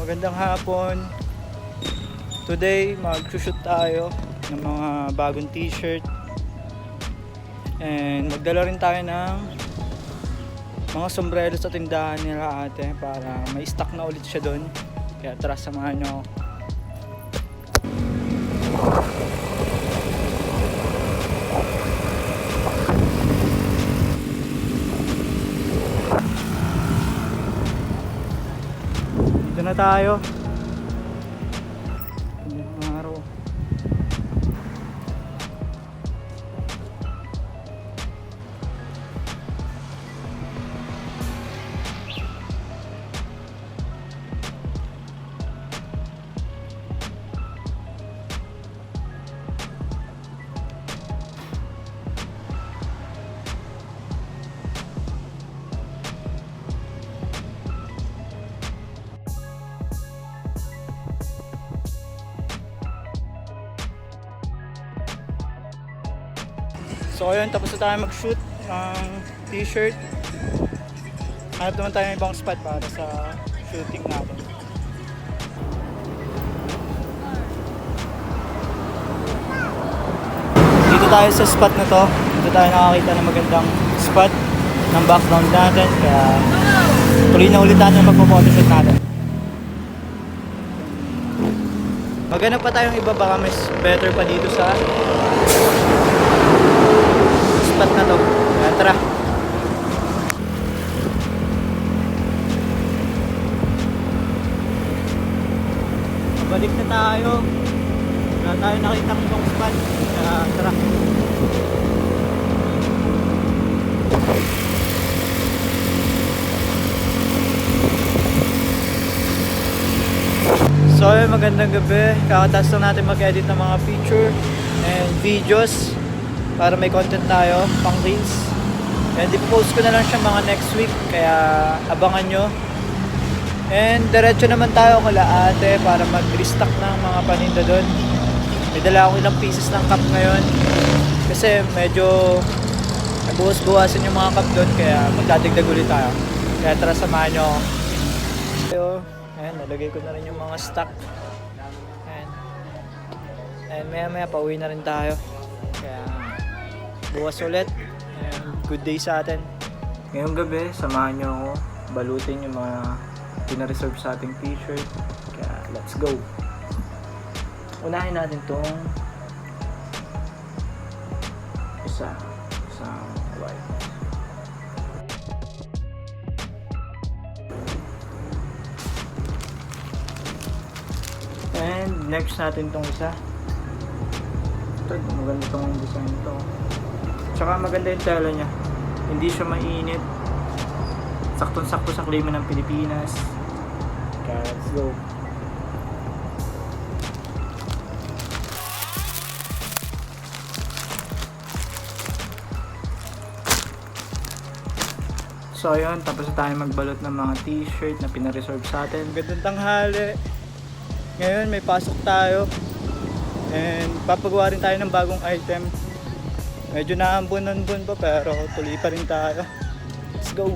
Magandang hapon. Today, mag-shoot tayo ng mga bagong t-shirt. And magdala rin tayo ng mga sombrero sa tindahan nila ate para may stock na ulit siya doon. Kaya tara, samahan nyo ako. Dito na tayo. Magandang araw. So ayun, tapos na tayo mag-shoot ng t-shirt. Hanap naman tayo ng ibang spot para sa shooting natin. Dito tayo sa spot na to. Dito tayo nakakita ng magandang spot ng background natin. Kaya tuloy na ulit natin ang pagpo-photoshoot natin. Maghanap pa tayong iba, baka mas better pa dito sa spot na to. Kaya tara. Balik na tayo. Wala tayo nakita ng ibang spot. Kaya tara. So magandang gabi. Kakataas lang natin mag-edit ng mga picture and videos para may content tayo pang reels. And i-post ko na lang siya mga next week, kaya abangan nyo. And diretso naman tayo kala ate para mag-restock ng mga paninda doon. May dala akong ilang pieces ng cup ngayon kasi medyo nabuhos-buhasan yung mga cup doon, kaya magdadagdag ulit tayo. Kaya tara, samahan nyo ako. Ayan, nalagay ko na rin yung mga stock. Ayan. And maya pauwi na rin tayo. Kaya bukas ulit. Ayan, good day sa atin. Ngayong gabi, samahan nyo ako balutin yung mga pinareserve sa ating t-shirt. Kaya let's go. Unahin natin tong isang white. And next natin tong isa. Ito, maganda tong design ito. Tsaka maganda yung tela niya. Hindi siya mainit. Saktong-sakto sa klima ng Pilipinas. Kaya let's go. So ayun, tapos na tayo magbalot ng mga t-shirt na pinareserve sa atin. Gandang tanghali. Ngayon may pasok tayo. And papagawa rin tayo ng bagong item. Medyo naambon-ambon pa pero tuloy pa rin tayo. Let's go.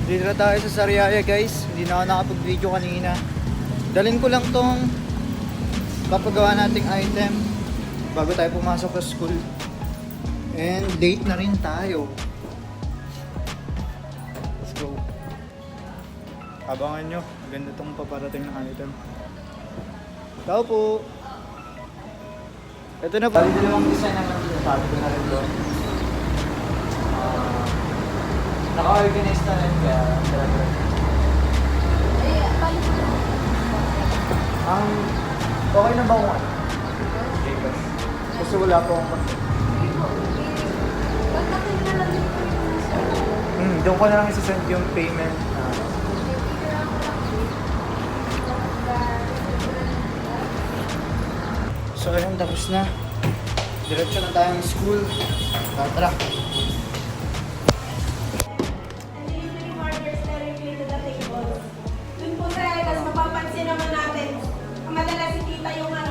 Dito na tayo sa Sariaya guys. Hindi na ako nakapag-video kanina. Dalhin ko lang tong papagawa nating item bago tayo pumasok sa school. And late na rin tayo. Let's go. Abangan nyo. Ganda tong paparating na item. Tao po. Ito na po. Bali dalawang design naman dito. Sabi ko na rin doon. Naka-organize na rin kaya tara-tara. Okay na ba kung ano? Kasi wala po akong doon ko na lang isasend yung payment. So ayun, tapos na. Diretso na tayo ng school. Tara.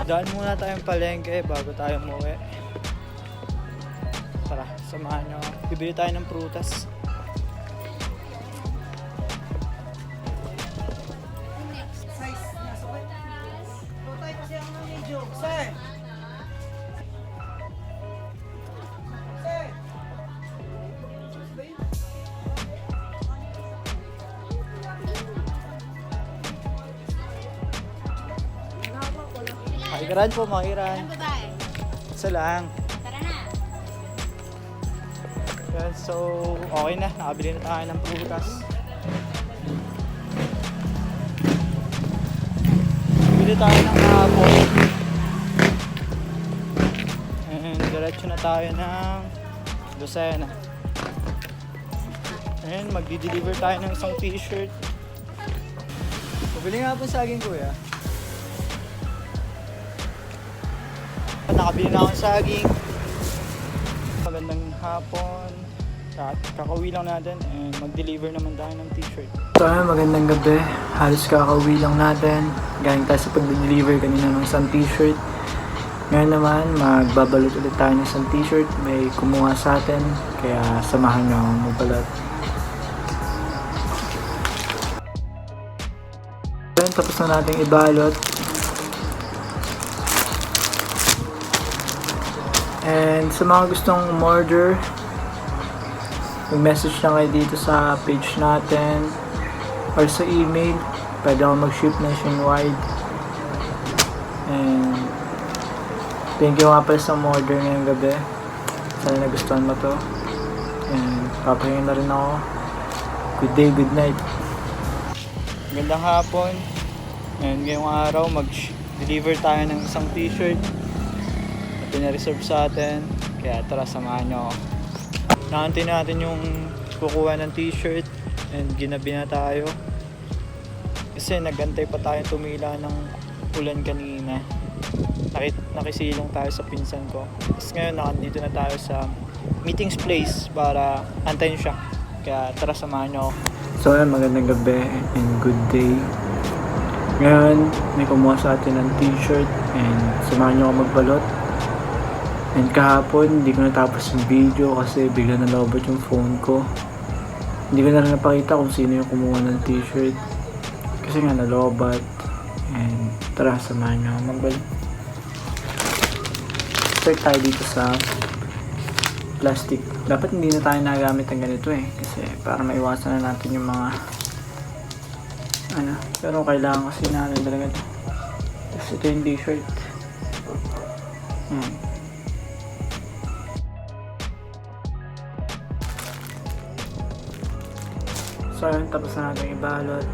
Daan muna tayong palengke bago tayo umuwi. Tara, samahan nyo. Bibili tayo ng prutas. Makiran po, makiran. Anong babae? Isa lang. Tara na. Yan, so, okay na. Nakabili na tayo ng prutas. Bili tayo ng hapon. And diretso na tayo ng Lucena. And magdi-deliver tayo ng isang t-shirt. Pabili nga po saging, kuya. Nakabili na akong saging. Magandang hapon. Kakauwi lang natin and mag-deliver naman tayo ng t-shirt. So ayun, magandang gabi. Halos kakauwi lang natin. Galing tayo sa pag-deliver kanina ng isang t-shirt. Ngayon naman, magbabalot ulit tayo ng isang t-shirt. May kumuha sa atin, kaya samahan nyo akong magbalot. Ayun, tapos na natin ibalot. And sa mga gustong umorder, mag-message lang kayo dito sa page natin or sa email. Pwede ako mag-ship nationwide. And thank you nga pala sa umorder ngayong gabi. Sana nagustuhan mo to. And papahinga na rin ako. Good day, good night. Magandang hapon. And ngayong araw mag-deliver tayo ng isang t-shirt na pinareserve sa atin. Kaya tara, samahan nyo ako. Nakantay natin yung kukuha ng t-shirt and ginabi na tayo. Kasi nagantay pa tayo tumila ng ulan kanina. Nakisilong tayo sa pinsan ko. Tapos ngayon nakandito na tayo sa meetings place para antayin siya. Kaya tara, samahan nyo ako. So ayun, magandang gabi and good day. Ngayon may kumuha sa atin ng t-shirt and samahan nyo ako magbalot. And kahapon, hindi ko natapos yung video kasi bigla nalobot yung phone ko. Hindi ko na rin napakita kung sino yung kumuha ng t-shirt. Kasi nga nalobot. And tara, samahan nyo magbalot. Start tayo dito sa plastic. Dapat hindi na tayo nagamit ng ganito eh. Kasi para maiwasan na natin yung mga pero kailangan kasi natin talaga ito. Tapos ito yung t-shirt. So ayun, tapos na natin ibalot.